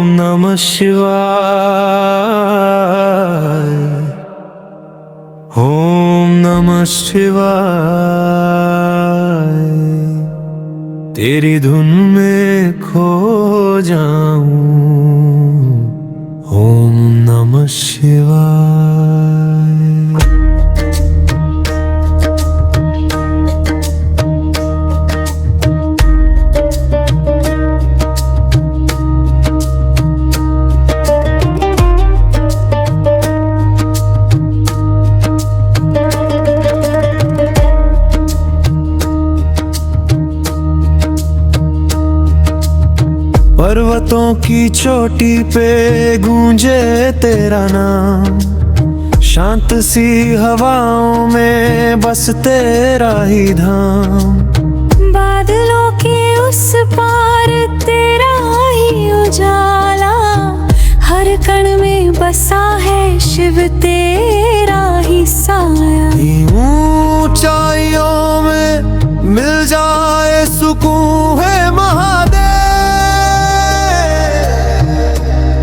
नमः शिवाय, ओम नमः शिवाय। तेरी धुन में खो जाऊं, ओम नमः शिवाय। पर्वतों की चोटी पे गूंजे तेरा नाम, शांत सी हवाओं में बस तेरा ही धाम। बादलों के उस पार तेरा ही उजाला, हर कण में बसा है शिव तेरा ही साया। ऊंचाइयों में मिल जाए सुकून है महादेव,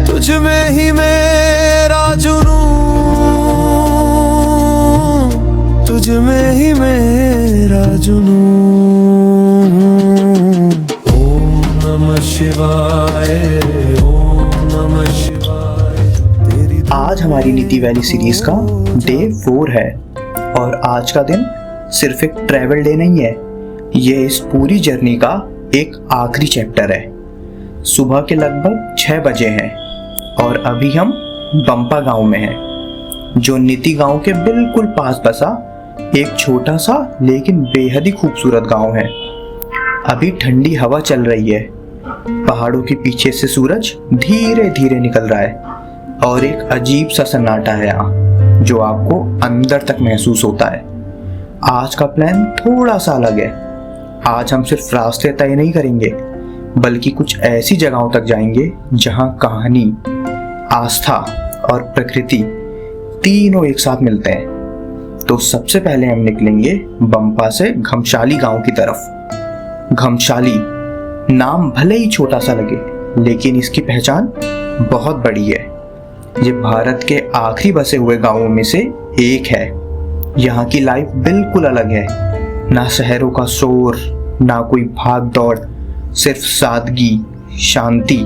तुझ में ही मेरा जुनून, तुझ में ही मेरा जुनून। ओम नमः शिवाय, ओम नमः शिवाय। आज हमारी नीति वैली सीरीज का डे 4 है और आज का दिन सिर्फ एक ट्रैवल डे नहीं है, ये इस पूरी जर्नी का एक आखिरी चैप्टर है। सुबह के लगभग 6 बजे हैं और अभी हम बंपा गांव में हैं, जो नीति गांव के बिल्कुल पास बसा एक छोटा सा लेकिन बेहद ही खूबसूरत गांव है। अभी ठंडी हवा चल रही है, पहाड़ों के पीछे से सूरज धीरे धीरे निकल रहा है और एक अजीब सा सन्नाटा है यहाँ, जो आपको अंदर तक महसूस होता है। आज का प्लान थोड़ा सा अलग है। आज हम सिर्फ रास्ते तय नहीं करेंगे, बल्कि कुछ ऐसी जगहों तक जाएंगे जहां कहानी, आस्था और प्रकृति तीनों एक साथ मिलते हैं। तो सबसे पहले हम निकलेंगे बंपा से घमशाली गांव की तरफ। घमशाली नाम भले ही छोटा सा लगे, लेकिन इसकी पहचान बहुत बड़ी है। ये भारत के आखिरी बसे हुए गांवों में से एक है। यहाँ की लाइफ बिल्कुल अलग है, ना शहरों का शोर, ना कोई भाग दौड़, सिर्फ सादगी, शांति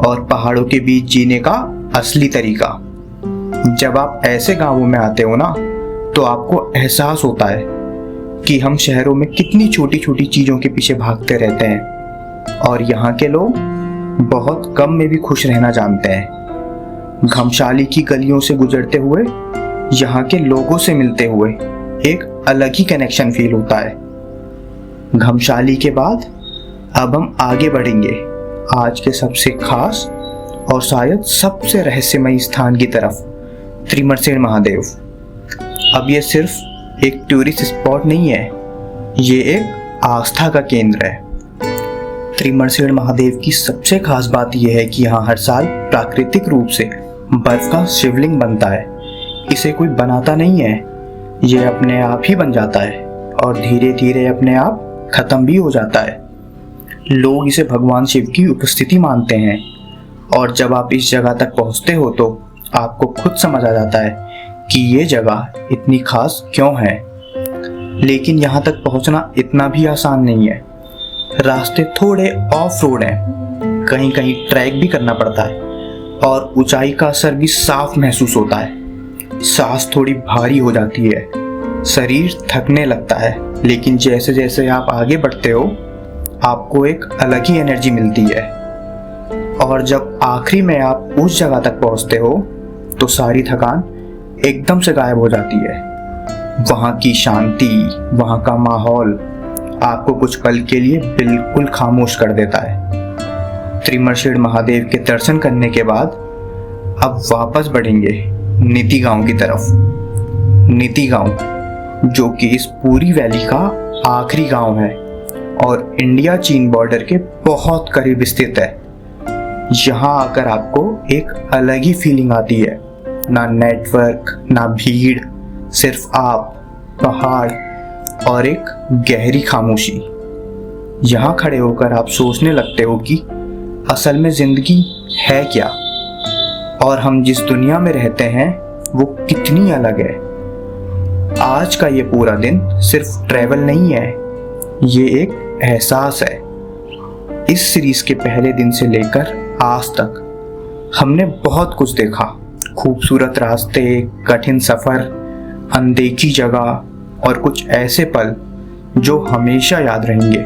और पहाड़ों के बीच जीने का असली तरीका। जब आप ऐसे गांवों में आते हो ना, तो आपको एहसास होता है कि हम शहरों में कितनी छोटी छोटी चीजों के पीछे भागते रहते हैं और यहाँ के लोग बहुत कम में भी खुश रहना जानते हैं। घमशाली की गलियों से गुजरते हुए, यहाँ के लोगों से मिलते हुए एक अलग ही कनेक्शन फील होता है। घमशाली के बाद अब हम आगे बढ़ेंगे आज के सबसे खास और शायद सबसे रहस्यमयी स्थान की तरफ, त्रिमरसेन महादेव। अब ये सिर्फ एक टूरिस्ट स्पॉट नहीं है, ये एक आस्था का केंद्र है। त्रिमरसेन महादेव की सबसे खास बात यह है कि यहाँ हर साल प्राकृतिक रूप से बर्फ का शिवलिंग बनता है। इसे कोई बनाता नहीं है, ये अपने आप ही बन जाता है और धीरे धीरे अपने आप खत्म भी हो जाता है। लोग इसे भगवान शिव की उपस्थिति मानते हैं और जब आप इस जगह तक पहुंचते हो तो आपको खुद समझ आ जाता है कि ये जगह इतनी खास क्यों है। लेकिन यहाँ तक पहुंचना इतना भी आसान नहीं है। रास्ते थोड़े ऑफ रोड हैं, कहीं कहीं ट्रैक भी करना पड़ता है और ऊंचाई का असर भी साफ महसूस होता है। सांस थोड़ी भारी हो जाती है, शरीर थकने लगता है, लेकिन जैसे जैसे आप आगे बढ़ते हो आपको एक अलग ही एनर्जी मिलती है। और जब आखिरी में आप उस जगह तक पहुंचते हो तो सारी थकान एकदम से गायब हो जाती है। वहां की शांति, वहां का माहौल आपको कुछ पल के लिए बिल्कुल खामोश कर देता है। त्रिमरसेन महादेव के दर्शन करने के बाद अब वापस बढ़ेंगे नीति गांव की तरफ। नीति गांव जो कि इस पूरी वैली का आखिरी गांव है और इंडिया चीन बॉर्डर के बहुत करीब स्थित है। यहाँ आकर आपको एक अलग ही फीलिंग आती है। ना नेटवर्क, ना भीड़, सिर्फ आप, पहाड़ और एक गहरी खामोशी। यहाँ खड़े होकर आप सोचने लगते हो कि असल में ज़िंदगी है क्या और हम जिस दुनिया में रहते हैं वो कितनी अलग है। आज का ये पूरा दिन सिर्फ ट्रैवल नहीं है, ये एक एहसास है। इस सीरीज के पहले दिन से लेकर आज तक हमने बहुत कुछ देखा, खूबसूरत रास्ते, कठिन सफ़र, अनदेखी जगह और कुछ ऐसे पल जो हमेशा याद रहेंगे।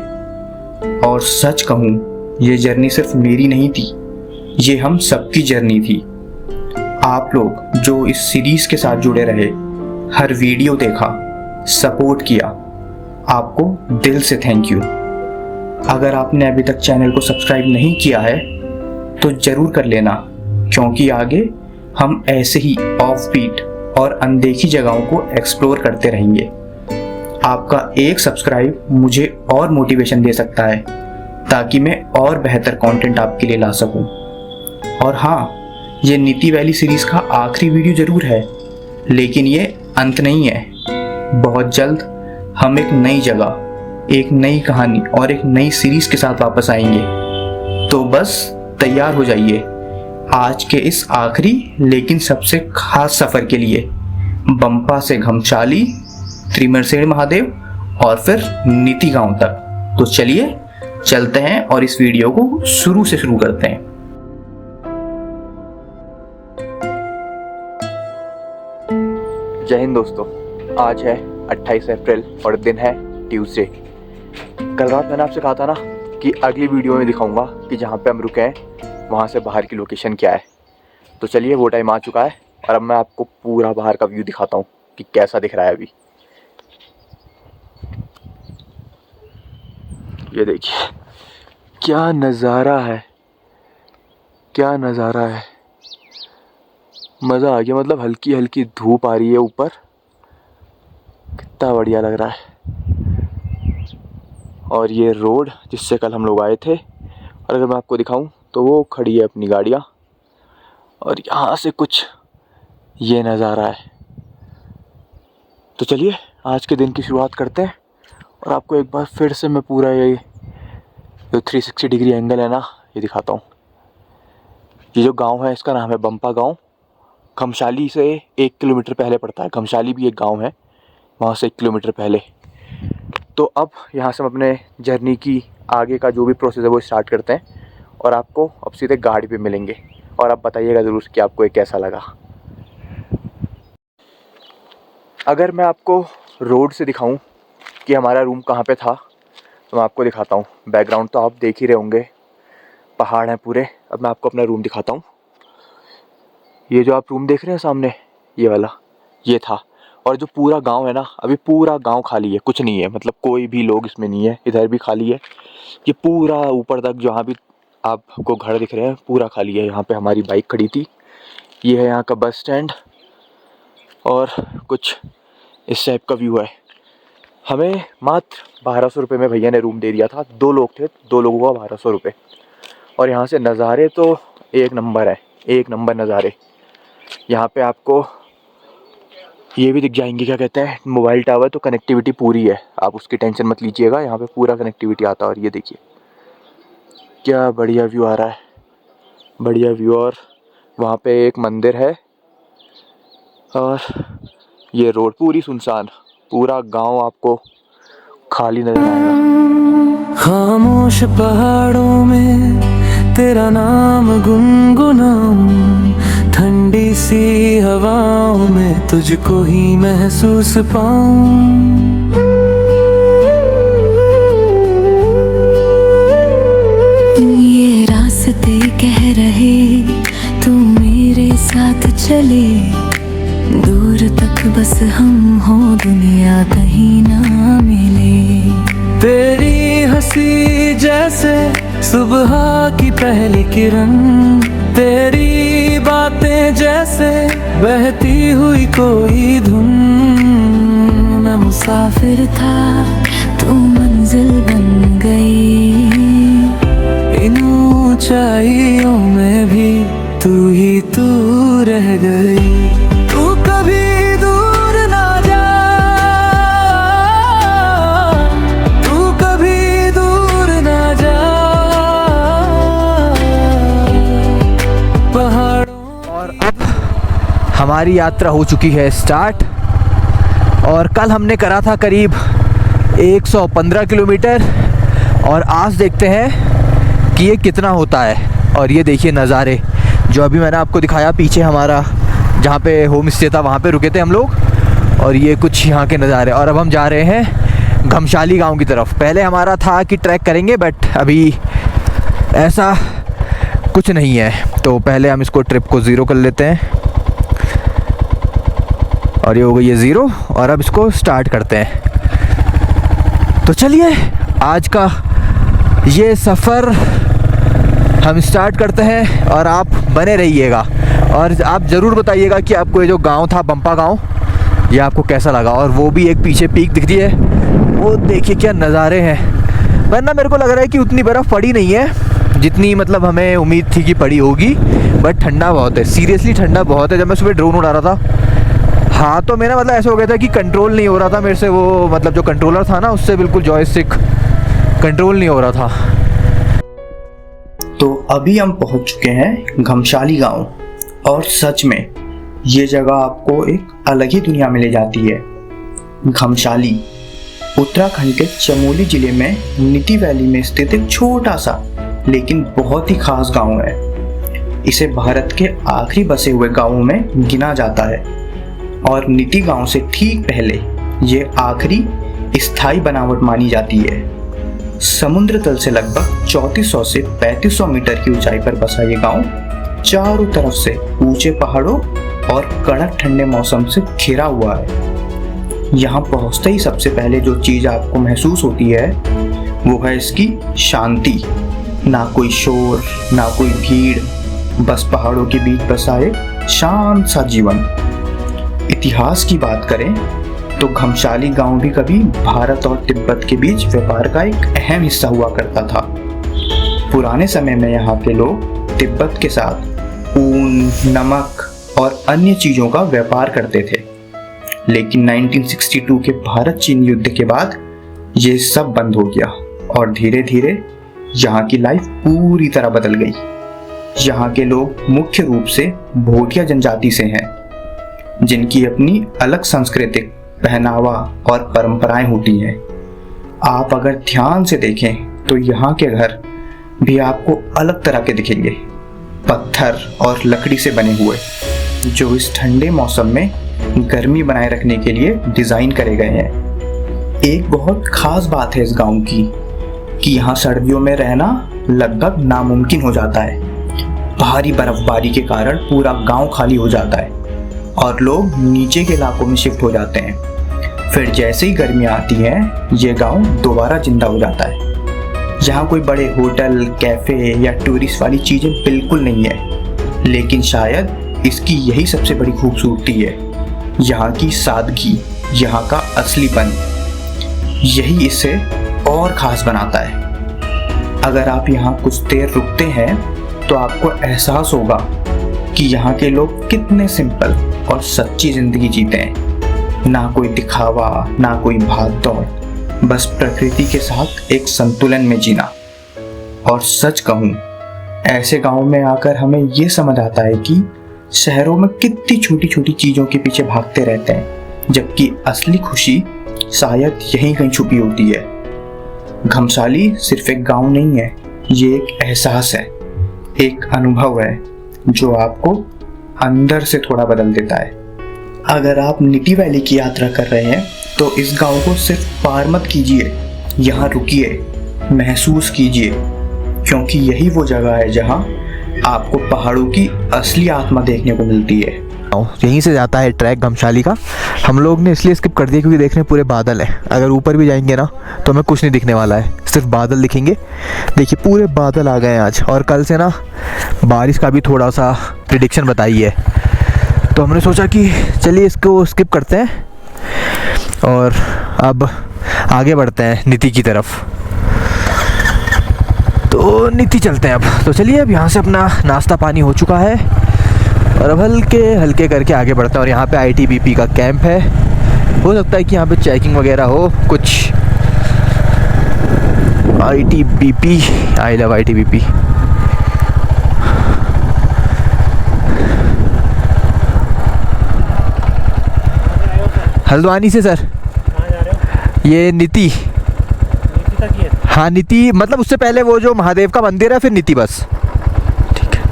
और सच कहूँ, ये जर्नी सिर्फ मेरी नहीं थी, ये हम सबकी जर्नी थी। आप लोग जो इस सीरीज के साथ जुड़े रहे, हर वीडियो देखा, सपोर्ट किया, आपको दिल से थैंक यू। अगर आपने अभी तक चैनल को सब्सक्राइब नहीं किया है तो ज़रूर कर लेना, क्योंकि आगे हम ऐसे ही ऑफ बीट और अनदेखी जगहों को एक्सप्लोर करते रहेंगे। आपका एक सब्सक्राइब मुझे और मोटिवेशन दे सकता है ताकि मैं और बेहतर कंटेंट आपके लिए ला सकूं। और हाँ, ये नीति वैली सीरीज का आखिरी वीडियो ज़रूर है, लेकिन ये अंत नहीं है। बहुत जल्द हम एक नई जगह, एक नई कहानी और एक नई सीरीज के साथ वापस आएंगे। तो बस तैयार हो जाइए आज के इस आखिरी लेकिन सबसे खास सफ़र के लिए। बंपा से घमशाली, त्रिमरसेन महादेव और फिर नीति गांव तक। तो चलिए चलते हैं और इस वीडियो को शुरू से शुरू करते हैं। जय हिंद दोस्तों, आज है 28 अप्रैल और दिन है ट्यूसडे। कल रात मैंने आपसे कहा था ना कि अगली वीडियो में दिखाऊंगा कि जहाँ पे हम रुके हैं वहाँ से बाहर की लोकेशन क्या है। तो चलिए, वो टाइम आ चुका है और अब मैं आपको पूरा बाहर का व्यू दिखाता हूँ कि कैसा दिख रहा है अभी। ये देखिए क्या नज़ारा है, क्या नज़ारा है, मज़ा आ गया। मतलब हल्की हल्की धूप आ रही है ऊपर, कितना बढ़िया लग रहा है। और ये रोड जिससे कल हम लोग आए थे, और अगर मैं आपको दिखाऊं तो वो खड़ी है अपनी गाड़ियाँ, और यहाँ से कुछ ये नज़ारा है। तो चलिए आज के दिन की शुरुआत करते हैं और आपको एक बार फिर से मैं पूरा ये जो 360 डिग्री एंगल है ना, ये दिखाता हूँ। ये जो गांव है इसका नाम है बंपा गांव। घमशाली से 1 किलोमीटर पहले पड़ता है। घमशाली भी एक गांव है, वहाँ से 1 किलोमीटर पहले। तो अब यहाँ से हम अपने जर्नी की आगे का जो भी प्रोसेस है वो स्टार्ट करते हैं और आपको अब सीधे गाड़ी पे मिलेंगे। और आप बताइएगा ज़रूर कि आपको ये कैसा लगा। अगर मैं आपको रोड से दिखाऊं कि हमारा रूम कहाँ पे था तो मैं आपको दिखाता हूँ। बैकग्राउंड तो आप देख ही रहे होंगे, पहाड़ हैं पूरे। अब मैं आपको अपना रूम दिखाता हूँ। ये जो आप रूम देख रहे हैं सामने, ये वाला, ये था। और जो पूरा गांव है ना, अभी पूरा गांव खाली है, कुछ नहीं है, मतलब कोई भी लोग इसमें नहीं है। इधर भी खाली है, ये पूरा ऊपर तक जहाँ भी आपको घर दिख रहे हैं पूरा खाली है। यहाँ पे हमारी बाइक खड़ी थी। ये है यहाँ का बस स्टैंड और कुछ इस टाइप का व्यू है। हमें मात्र 1200 रुपये में भैया ने रूम दे दिया था। 2 लोग थे, 2 लोगों का 1200 रुपये। और यहाँ से नज़ारे तो एक नंबर है, एक नंबर नज़ारे। यहाँ पे आपको ये भी दिख जाएंगे, क्या कहते हैं, मोबाइल टावर। तो कनेक्टिविटी पूरी है, आप उसकी टेंशन मत लीजिएगा, यहाँ पे पूरा कनेक्टिविटी आता है। और ये देखिए क्या बढ़िया व्यू आ रहा है, बढ़िया व्यू। और वहाँ पे एक मंदिर है और ये रोड पूरी सुनसान, पूरा गांव आपको खाली नजर आएगा। खामोश पहाड़ों में तेरा नाम गुनगुनाऊं, ठंडी सी हवाओं में तुझको ही महसूस पाऊं। ये रास्ते कह रहे तू मेरे साथ चले, दूर तक बस हम हो, दुनिया कहीं ना मिले। तेरी हंसी जैसे सुबह की पहली किरण, तेरी बातें जैसे बहती हुई कोई धुन। मैं मुसाफिर था, तू मंजिल बन गई। इन ऊंचाइयों में भी तू ही तू रह गई। तू कभी दूर ना जा, तू कभी दूर ना जा, हमारी यात्रा हो चुकी है स्टार्ट। और कल हमने करा था करीब 115 किलोमीटर, और आज देखते हैं कि ये कितना होता है। और ये देखिए नज़ारे जो अभी मैंने आपको दिखाया, पीछे हमारा जहाँ पे होम स्टे था वहाँ पे रुके थे हम लोग, और ये कुछ यहाँ के नज़ारे। और अब हम जा रहे हैं घमशाली गांव की तरफ। पहले हमारा था कि ट्रैक करेंगे, बट अभी ऐसा कुछ नहीं है, तो पहले हम इसको ट्रिप को ज़ीरो कर लेते हैं। और ये हो गई है ज़ीरो, और अब इसको स्टार्ट करते हैं। तो चलिए आज का ये सफ़र हम स्टार्ट करते हैं, और आप बने रहिएगा। और आप ज़रूर बताइएगा कि आपको ये जो गांव था बम्पा गांव, ये आपको कैसा लगा। और वो भी एक पीछे पीक दिख रही है, वो देखिए क्या नज़ारे हैं। वरना मेरे को लग रहा है कि उतनी बर्फ़ पड़ी नहीं है जितनी मतलब हमें उम्मीद थी कि पड़ी होगी, बट ठंडा बहुत है, सीरियसली ठंडा बहुत है। जब मैं सुबह ड्रोन उड़ा रहा था, हाँ, तो मेरा मतलब ऐसा हो गया था कि कंट्रोल नहीं हो रहा था मेरे से, वो मतलब जो कंट्रोलर था ना उससे बिल्कुल जॉयस्टिक कंट्रोल नहीं हो रहा था। तो अभी हम पहुंच चुके हैं घमशाली गांव, और सच में ये जगह आपको एक अलग ही दुनिया में ले जाती है। घमशाली उत्तराखंड के चमोली जिले में नीति वैली में स्थित एक छोटा सा लेकिन बहुत ही खास गांव है। इसे भारत के आखिरी बसे हुए गांवों में गिना जाता है, और नीति गांव से ठीक पहले ये आखिरी स्थायी बनावट मानी जाती है। समुद्र तल से लगभग 3400 से 3500 मीटर की ऊंचाई पर बसा ये गांव चारों तरफ से ऊंचे पहाड़ों और कड़क ठंडे मौसम से घिरा हुआ है। यहाँ पहुंचते ही सबसे पहले जो चीज आपको महसूस होती है वो है इसकी शांति। ना कोई शोर, ना कोई भीड़, बस पहाड़ों के बीच बसा एक शांत सा जीवन। इतिहास की बात करें तो घमशाली गांव भी कभी भारत और तिब्बत के बीच व्यापार का एक अहम हिस्सा हुआ करता था। पुराने समय में यहाँ के लोग तिब्बत के साथ ऊन, नमक और अन्य चीजों का व्यापार करते थे। लेकिन 1962 के भारत चीन युद्ध के बाद ये सब बंद हो गया, और धीरे धीरे यहाँ की लाइफ पूरी तरह बदल गई। यहाँ के लोग मुख्य रूप से भोटिया जनजाति से हैं, जिनकी अपनी अलग सांस्कृतिक पहनावा और परंपराएं होती हैं। आप अगर ध्यान से देखें तो यहाँ के घर भी आपको अलग तरह के दिखेंगे, पत्थर और लकड़ी से बने हुए, जो इस ठंडे मौसम में गर्मी बनाए रखने के लिए डिजाइन करे गए हैं। एक बहुत खास बात है इस गांव की कि यहाँ सर्दियों में रहना लगभग नामुमकिन हो जाता है। भारी बर्फबारी के कारण पूरा गांव खाली हो जाता है और लोग नीचे के इलाकों में शिफ्ट हो जाते हैं। फिर जैसे ही गर्मियाँ आती हैं, ये गांव दोबारा जिंदा हो जाता है। यहाँ कोई बड़े होटल, कैफे या टूरिस्ट वाली चीजें बिल्कुल नहीं है, लेकिन शायद इसकी यही सबसे बड़ी खूबसूरती है। यहाँ की सादगी, यहाँ का असलीपन, यही इसे और खास बनाता है। अगर आप यहाँ कुछ देर रुकते हैं तो आपको एहसास होगा कि यहाँ के लोग कितने सिंपल और सच्ची जिंदगी जीते हैं। ना कोई दिखावा, ना कोई भाग दौड़, बस प्रकृति के साथ एक संतुलन में जीना। और सच कहूँ, ऐसे गांव में आकर हमें ये समझ आता है कि शहरों में कितनी छोटी छोटी चीज़ों के पीछे भागते रहते हैं, जबकि असली खुशी शायद यहीं कहीं छुपी होती है। घमशाली सिर्फ एक गांव नहीं है, ये एक एहसास है, एक अनुभव है जो आपको अंदर से थोड़ा बदल देता है। अगर आप नीति वैली की यात्रा कर रहे हैं तो इस गांव को सिर्फ पार मत कीजिए, यहाँ रुकिए, महसूस कीजिए, क्योंकि यही वो जगह है जहाँ आपको पहाड़ों की असली आत्मा देखने को मिलती है। यहीं से जाता है ट्रैक घमशाली का। हम लोग ने इसलिए स्किप कर दिया क्योंकि देखने पूरे बादल हैं। अगर ऊपर भी जाएंगे ना तो हमें कुछ नहीं दिखने वाला है, सिर्फ बादल दिखेंगे। देखिए पूरे बादल आ गए हैं आज, और कल से ना बारिश का भी थोड़ा सा प्रिडिक्शन बताई है, तो हमने सोचा कि चलिए इसको स्किप करते हैं और अब आगे बढ़ते हैं नीति की तरफ। तो नीति चलते हैं अब। तो चलिए अब यहाँ से अपना नाश्ता पानी हो चुका है और अब हल्के हल्के करके आगे बढ़ते हैं। और यहाँ पे ITBP का कैंप है, हो सकता है कि यहाँ पे चेकिंग वगैरह हो कुछ। ITBP, I love ITBP। Haldwani से सर। कहाँ जा रहे हो? ये नीति। नीति तक ही है? हाँ नीति, मतलब उससे पहले वो जो महादेव का मंदिर है, फिर नीति बस। ठीक है।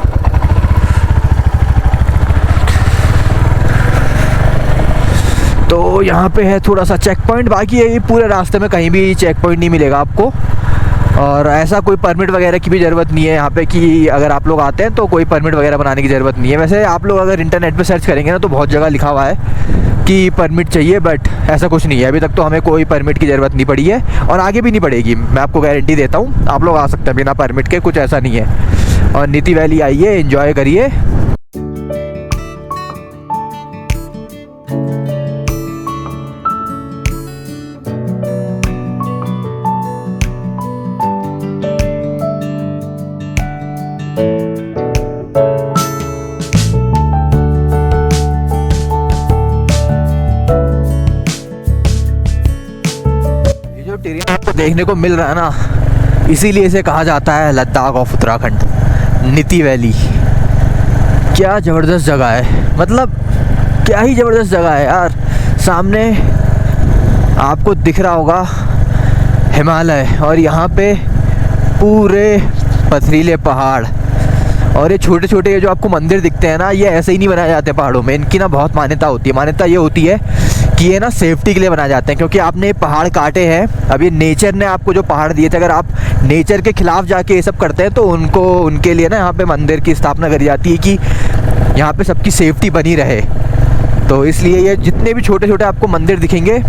तो यहाँ पे है थोड़ा सा चेक पॉइंट, बाकी ये पूरे रास्ते में कहीं भी चेक पॉइंट नहीं मिलेगा आपको, और ऐसा कोई परमिट वगैरह की भी ज़रूरत नहीं है यहाँ पे कि अगर आप लोग आते हैं तो कोई परमिट वगैरह बनाने की ज़रूरत नहीं है। वैसे आप लोग अगर इंटरनेट पे सर्च करेंगे ना तो बहुत जगह लिखा हुआ है कि परमिट चाहिए, बट ऐसा कुछ नहीं है। अभी तक तो हमें कोई परमिट की ज़रूरत नहीं पड़ी है और आगे भी नहीं पड़ेगी, मैं आपको गारंटी देता हूँ। आप लोग आ सकते हैं बिना परमिट के, कुछ ऐसा नहीं है। और नीति वैली आइए, एंजॉय करिए। देखने को मिल रहा है ना, इसीलिए इसे कहा जाता है लद्दाख ऑफ उत्तराखंड, नीति वैली। क्या ज़बरदस्त जगह है, मतलब क्या ही ज़बरदस्त जगह है यार। सामने आपको दिख रहा होगा हिमालय, और यहाँ पे पूरे पथरीले पहाड़, और ये छोटे छोटे ये जो आपको मंदिर दिखते हैं ना, ये ऐसे ही नहीं बनाए जाते पहाड़ों में। इनकी ना बहुत मान्यता होती है। मान्यता ये होती है कि ये ना सेफ्टी के लिए बनाए जाते हैं, क्योंकि आपने पहाड़ काटे हैं। अब ये नेचर ने आपको जो पहाड़ दिए थे, अगर आप नेचर के खिलाफ जाके ये सब करते हैं तो उनके लिए ना यहाँ पे मंदिर की स्थापना करी जाती है कि यहाँ पे सबकी सेफ्टी बनी रहे। तो इसलिए ये जितने भी छोटे छोटे आपको मंदिर दिखेंगे,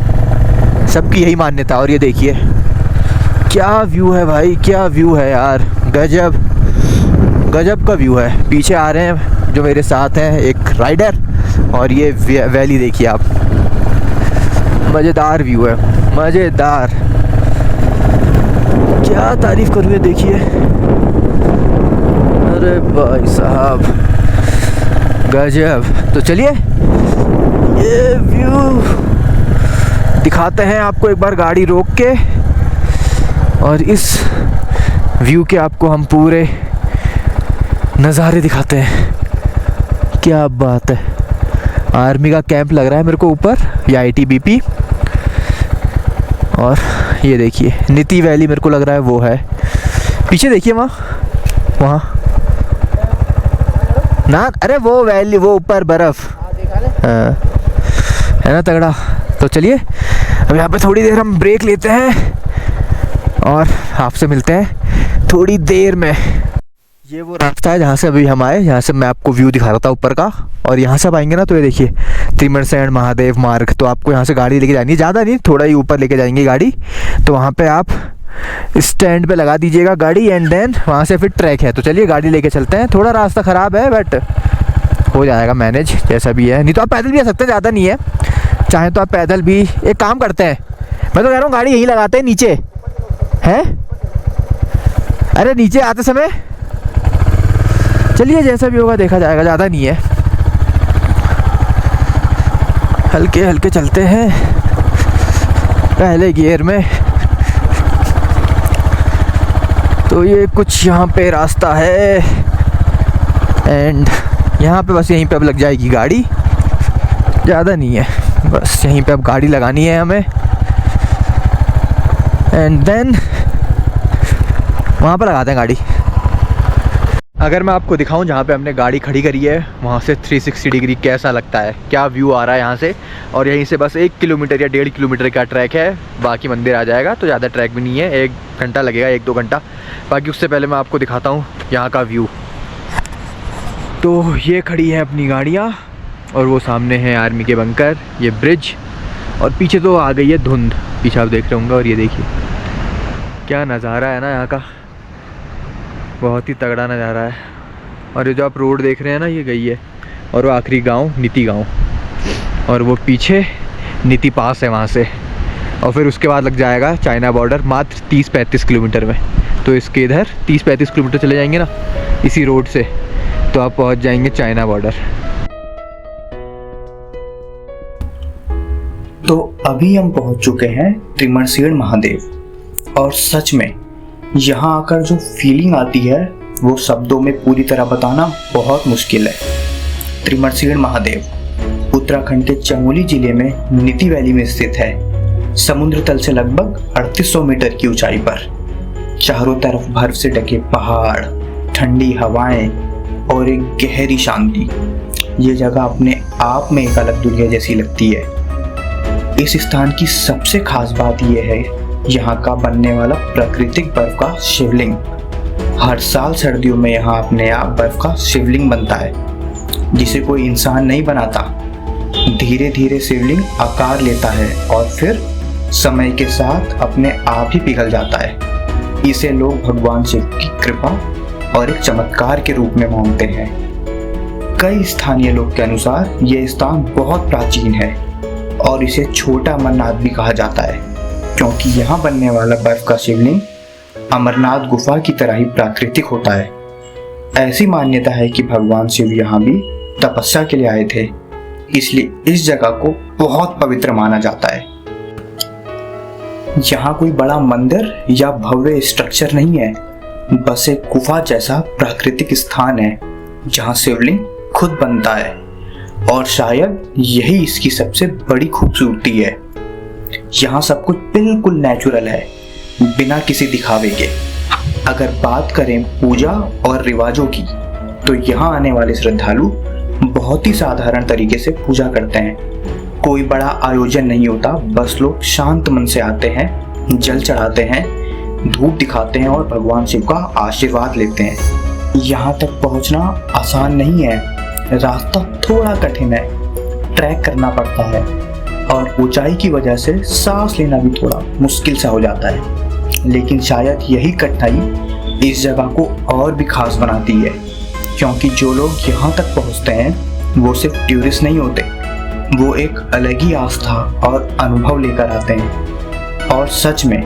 सबकी यही मान्यता। और ये देखिए क्या व्यू है भाई, क्या व्यू है यार, गजब गजब का व्यू है। पीछे आ रहे हैं जो मेरे साथ हैं एक राइडर, और ये वैली देखिए आप, मज़ेदार व्यू है, मज़ेदार। क्या तारीफ़ करूँ ये देखिए, अरे भाई साहब गजब। तो चलिए ये व्यू दिखाते हैं आपको एक बार गाड़ी रोक के, और इस व्यू के आपको हम पूरे नज़ारे दिखाते हैं। क्या बात है, आर्मी का कैंप लग रहा है मेरे को ऊपर, या ITBP। और ये देखिए नीति वैली मेरे को लग रहा है वो है पीछे, देखिए वहाँ ना, अरे वो वैली, वो ऊपर बर्फ़ है ना, तगड़ा। तो चलिए अब यहाँ पे थोड़ी देर हम ब्रेक लेते हैं और आपसे मिलते हैं थोड़ी देर में। ये वो रास्ता है जहाँ से अभी हम आए, यहाँ से मैं आपको व्यू दिखा रहा था ऊपर का। और यहाँ से आप आएंगे ना तो ये देखिए त्रिमणसैंण महादेव मार्ग। तो आपको यहाँ से गाड़ी लेके जानी है, ज़्यादा नहीं, थोड़ा ही ऊपर लेके जाएंगे गाड़ी। तो वहाँ पे आप स्टैंड पे लगा दीजिएगा गाड़ी, एंड देन वहाँ से फिर ट्रैक है। तो चलिए गाड़ी लेके चलते हैं। थोड़ा रास्ता ख़राब है बट हो जाएगा मैनेज, जैसा भी है। नहीं तो आप पैदल भी आ सकते हैं, ज़्यादा नहीं है। चाहे तो आप पैदल भी, एक काम करते हैं, मैं तो कह रहा हूँ गाड़ी यहीं लगाते हैं नीचे, हैं? अरे नीचे आते समय चलिए, जैसा भी होगा देखा जाएगा, ज़्यादा नहीं है। हल्के हल्के चलते हैं पहले गियर में। तो ये कुछ यहाँ पे रास्ता है, एंड यहाँ पे बस यहीं पे अब लग जाएगी गाड़ी, ज़्यादा नहीं है, बस यहीं पे अब गाड़ी लगानी है हमें, एंड देन वहाँ पर लगाते हैं गाड़ी। अगर मैं आपको दिखाऊं जहाँ पे हमने गाड़ी खड़ी करी है, वहाँ से 360 डिग्री कैसा लगता है, क्या व्यू आ रहा है यहाँ से। और यहीं से बस 1 किलोमीटर या 1.5 किलोमीटर का ट्रैक है, बाकी मंदिर आ जाएगा। तो ज़्यादा ट्रैक भी नहीं है, 1 घंटा लगेगा, 1-2 घंटा। बाकी उससे पहले मैं आपको दिखाता हूँ यहाँ का व्यू। तो ये खड़ी है अपनी गाड़ियाँ, और वो सामने है आर्मी के बंकर, ये ब्रिज, और पीछे तो आ गई है धुंध, पीछे आप देख रहे होंगे। और ये देखिए क्या नज़ारा है ना यहाँ का, बहुत ही तगड़ा नज़ारा है। और ये जो आप रोड देख रहे हैं ना, ये गई है, और वो आखिरी गांव नीति गांव, और वो पीछे नीति पास है वहाँ से। और फिर उसके बाद लग जाएगा चाइना बॉर्डर, मात्र 30-35 किलोमीटर में। तो इसके इधर 30-35 किलोमीटर चले जाएंगे ना इसी रोड से, तो आप पहुँच जाएंगे चाइना बॉर्डर। तो अभी हम पहुंच चुके हैं त्रिमणसैंण महादेव, और सच में यहाँ आकर जो फीलिंग आती है वो शब्दों में पूरी तरह बताना बहुत मुश्किल है। त्रिमणसैंण महादेव उत्तराखंड के चमोली जिले में नीति वैली में स्थित है। समुद्र तल से लगभग 3800 मीटर की ऊंचाई पर। चारों तरफ बर्फ से ढके पहाड़, ठंडी हवाएं और एक गहरी शांति। ये जगह अपने आप में एक अलग दुनिया जैसी लगती है। इस स्थान की सबसे खास बात यह है यहाँ का बनने वाला प्राकृतिक बर्फ का शिवलिंग। हर साल सर्दियों में यहाँ अपने आप बर्फ का शिवलिंग बनता है, जिसे कोई इंसान नहीं बनाता। धीरे धीरे शिवलिंग आकार लेता है और फिर समय के साथ अपने आप ही पिघल जाता है। इसे लोग भगवान शिव की कृपा और एक चमत्कार के रूप में मानते हैं। कई स्थानीय लोग के अनुसार यह स्थान बहुत प्राचीन है और इसे छोटा अमरनाथ भी कहा जाता है, क्योंकि यहाँ बनने वाला बर्फ का शिवलिंग अमरनाथ गुफा की तरह ही प्राकृतिक होता है। ऐसी मान्यता है कि भगवान शिव यहाँ भी तपस्या के लिए आए थे, इसलिए इस जगह को बहुत पवित्र माना जाता है। यहाँ कोई बड़ा मंदिर या भव्य स्ट्रक्चर नहीं है, बस एक गुफा जैसा प्राकृतिक स्थान है जहाँ शिवलिंग खुद बनता है, और शायद यही इसकी सबसे बड़ी खूबसूरती है। यहाँ सब कुछ बिल्कुल नेचुरल है, बिना किसी दिखावे के। अगर बात करें पूजा और रिवाजों की, तो यहाँ आने वाले श्रद्धालु बहुत ही साधारण तरीके से पूजा करते हैं। कोई बड़ा आयोजन नहीं होता, बस लोग शांत मन से आते हैं, जल चढ़ाते हैं, धूप दिखाते हैं और भगवान शिव का आशीर्वाद लेते हैं। यहाँ तक पहुँचना आसान नहीं है, रास्ता थोड़ा कठिन है, ट्रैक करना पड़ता है और ऊंचाई की वजह से सांस लेना भी थोड़ा मुश्किल सा हो जाता है। लेकिन शायद यही कठिनाई इस जगह को और भी खास बनाती है, क्योंकि जो लोग यहाँ तक पहुँचते हैं वो सिर्फ टूरिस्ट नहीं होते, वो एक अलग ही आस्था और अनुभव लेकर आते हैं। और सच में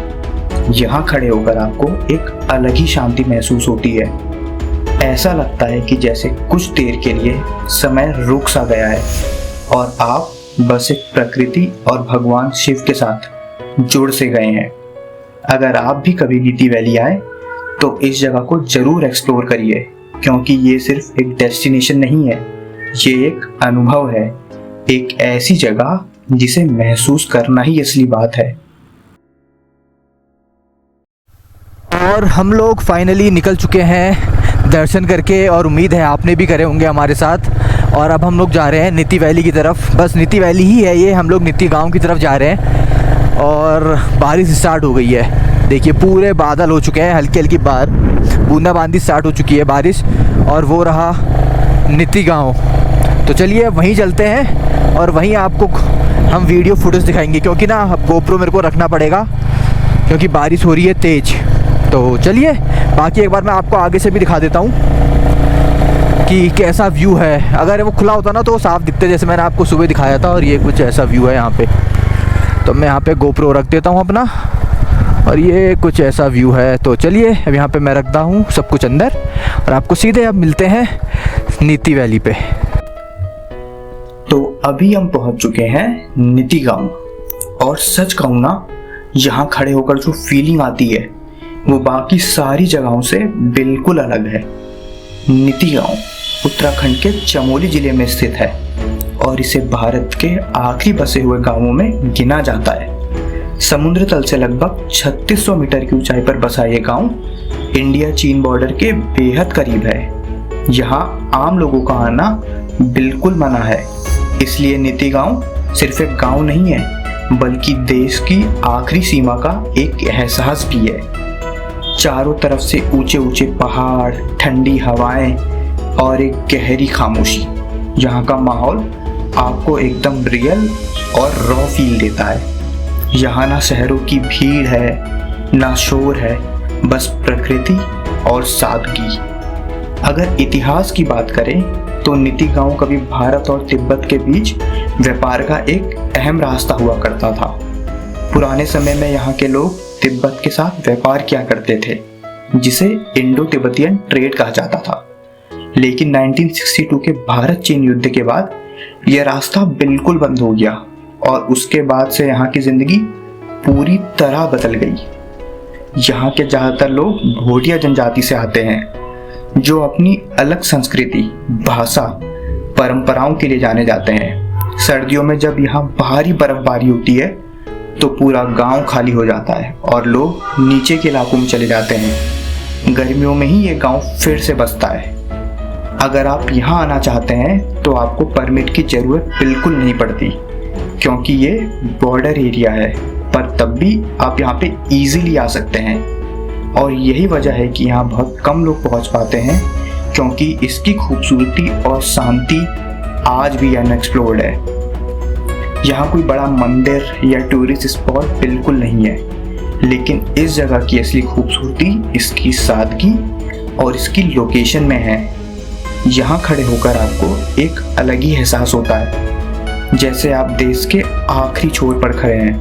यहाँ खड़े होकर आपको एक अलग ही शांति महसूस होती है। ऐसा लगता है कि जैसे कुछ देर के लिए समय रुक सा गया है और आप बस एक प्रकृति और भगवान शिव के साथ जुड़ से गए हैं। अगर आप भी कभी नीति वैली आए तो इस जगह को जरूर एक्सप्लोर करिए, क्योंकि ये सिर्फ एक डेस्टिनेशन नहीं है, ये एक अनुभव है, एक ऐसी जगह जिसे महसूस करना ही असली बात है। और हम लोग फाइनली निकल चुके हैं दर्शन करके, और उम्मीद है आपने भी करे होंगे हमारे साथ। और अब हम लोग जा रहे हैं नीति वैली की तरफ। बस नीति वैली ही है ये, हम लोग नीति गांव की तरफ जा रहे हैं। और बारिश स्टार्ट हो गई है, देखिए पूरे बादल हो चुके हैं, हल्की हल्की बूंदाबांदी स्टार्ट हो चुकी है बारिश। और वो रहा नीति गांव। तो चलिए वहीं चलते हैं और वहीं आपको हम वीडियो फुटेज दिखाएंगे, क्योंकि ना गोप्रो मेरे को रखना पड़ेगा क्योंकि बारिश हो रही है तेज़। तो चलिए बाकी एक बार मैं आपको आगे से भी दिखा देता हूँ कि कैसा व्यू है। अगर वो खुला होता ना तो वो साफ दिखते, जैसे मैंने आपको सुबह दिखाया था। और ये कुछ ऐसा व्यू है यहाँ पे। तो मैं यहाँ पे गोप्रो रख देता हूँ अपना, और ये कुछ ऐसा व्यू है। तो चलिए अब यहाँ पे मैं रखता हूँ सब कुछ अंदर, और आपको सीधे अब मिलते हैं नीति वैली पे। तो अभी हम पहुँच चुके हैं नीति गांव, और सच कहूँ ना, यहाँ खड़े होकर जो फीलिंग आती है वो बाकी सारी जगहों से बिल्कुल अलग है। नीति गांव उत्तराखंड के चमोली जिले में स्थित है और इसे भारत के आखिरी बसे हुए गांवों में गिना जाता है। समुद्र तल से लगभग 3600 मीटर की ऊंचाई पर बसा ये गांव इंडिया चीन बॉर्डर के बेहद करीब है। यहाँ आम लोगों का आना बिल्कुल मना है, इसलिए नीति गांव सिर्फ एक गांव नहीं है, बल्कि देश की आखिरी सीमा का एक एहसास भी है। चारों तरफ से ऊंचे ऊंचे पहाड़, ठंडी हवाएं और एक गहरी खामोशी। यहाँ का माहौल आपको एकदम रियल और रॉ फील देता है। यहाँ ना शहरों की भीड़ है, ना शोर है, बस प्रकृति और सादगी। अगर इतिहास की बात करें तो नीति गांव कभी भारत और तिब्बत के बीच व्यापार का एक अहम रास्ता हुआ करता था। पुराने समय में यहाँ के लोग तिब्बत के साथ व्यापार किया करते थे, जिसे इंडो तिब्बतियन ट्रेड कहा जाता था। लेकिन 1962 के भारत चीन युद्ध के बाद यह रास्ता बिल्कुल बंद हो गया, और उसके बाद से यहाँ की जिंदगी पूरी तरह बदल गई। यहाँ के ज्यादातर लोग भोटिया जनजाति से आते हैं, जो अपनी अलग संस्कृति, भाषा, परंपराओं के लिए जाने जाते हैं। सर्दियों में जब यहाँ भारी बर्फबारी होती है तो पूरा गांव खाली हो जाता है और लोग नीचे के इलाकों में चले जाते हैं। गर्मियों में ही ये गांव फिर से बसता है। अगर आप यहाँ आना चाहते हैं तो आपको परमिट की ज़रूरत बिल्कुल नहीं पड़ती, क्योंकि ये बॉर्डर एरिया है, पर तब भी आप यहाँ पे इजीली आ सकते हैं। और यही वजह है कि यहाँ बहुत कम लोग पहुँच पाते हैं, क्योंकि इसकी खूबसूरती और शांति आज भी अनएक्सप्लोर्ड है। यहाँ कोई बड़ा मंदिर या टूरिस्ट स्पॉट बिल्कुल नहीं है, लेकिन इस जगह की असली खूबसूरती इसकी सादगी और इसकी लोकेशन में है। यहाँ खड़े होकर आपको एक अलग ही एहसास होता है, जैसे आप देश के आखिरी छोर पर खड़े हैं।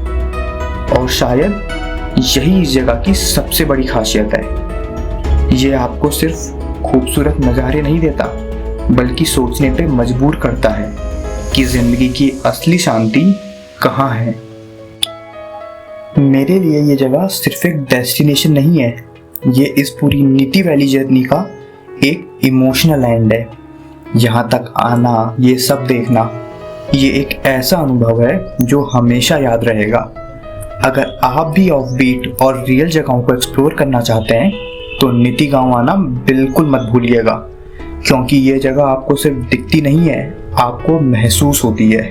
और शायद यही इस जगह की सबसे बड़ी खासियत है। ये आपको सिर्फ खूबसूरत नज़ारे नहीं देता, बल्कि सोचने पे मजबूर करता है कि जिंदगी की असली शांति कहाँ है। मेरे लिए ये जगह सिर्फ एक डेस्टिनेशन नहीं है, ये इस पूरी नीति वैली जर्नी का एक इमोशनल एंड है। यहाँ तक आना, ये सब देखना, ये एक ऐसा अनुभव है जो हमेशा याद रहेगा। अगर आप भी ऑफ बीट और रियल जगहों को एक्सप्लोर करना चाहते हैं तो नीति गांव आना बिल्कुल मत भूलिएगा, क्योंकि ये जगह आपको सिर्फ दिखती नहीं है, आपको महसूस होती है।